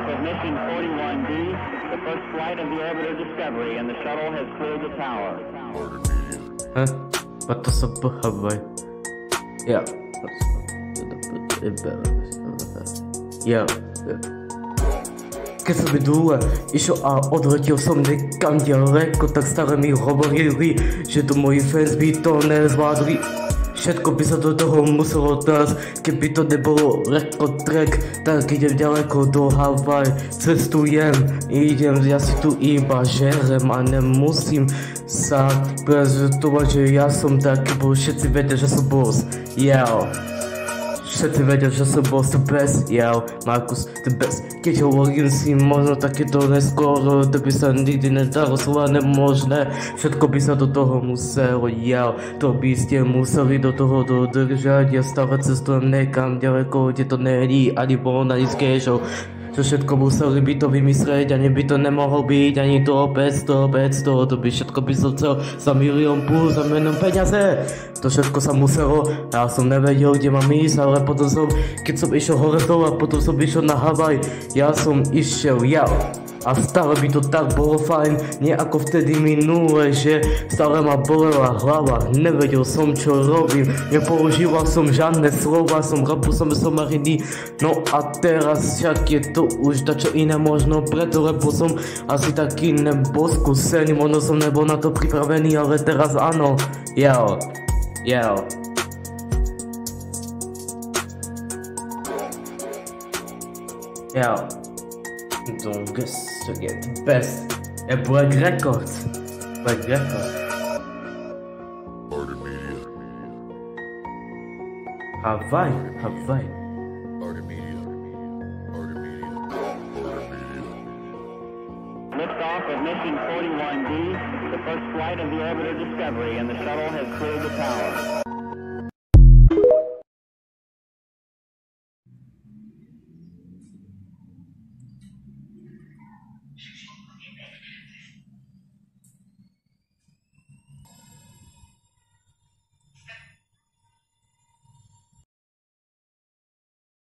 of mission 41D, the first flight of the orbiter Discovery, and the shuttle has cleared the tower. Huh? What the Hawaii? Yeah. Yeah. Keď som dole išiel a odletel som nekam ďaleko, tak staré mi hovorili, že to moji fans by to nezvládli. Všetko by sa do toho muselo dať, keby to nebolo record track, tak idem ďaleko do Hawaii, cestujem, idem, ja si tu iba žerem a nemusím sa prezentovať, že ja som taký, bo všetci vedia, že som boss, yeah. Všetci vedia, že som bol the best, yeah, Markus the best. Keď hovorím si možno takéto neskoro, to by sa nikdy nedalo, slova nemožné. Všetko by sa do toho muselo, yeah, to by ste museli do toho dodržať. Ja stále cestujem nekam ďaleko, kde to není, ani bolo na nízkej show. To všetko museli by to vymysleť, ani by to nemohol byť, ani to 500, to by všetko by som chcel za milión plus, za menom peniaze. To všetko sa muselo, ja som nevedel, kde mám ísť, ale potom som, keď som išiel hore dole, potom som išiel na Havaj, ja som išiel, ja. A stále by to tak bolo fajn, nie ako vtedy minule, že stále ma bolela hlava, nevedel som čo robím, nepoužíval som žiadne slova, som rapu som somariny, no a teraz však je to už dačo iné možno preto, lebo som asi taký nebol skúsený, možno som nebol na to pripravený, ale teraz áno, yeah. Yeah. Don't guess to get the best. A Black Record. Black Record. Order Media. Hawaii. Order Media. Order Media. Order Media. Liftoff of mission 41D, the first flight of the orbiter Discovery, and the shuttle has cleared the tower.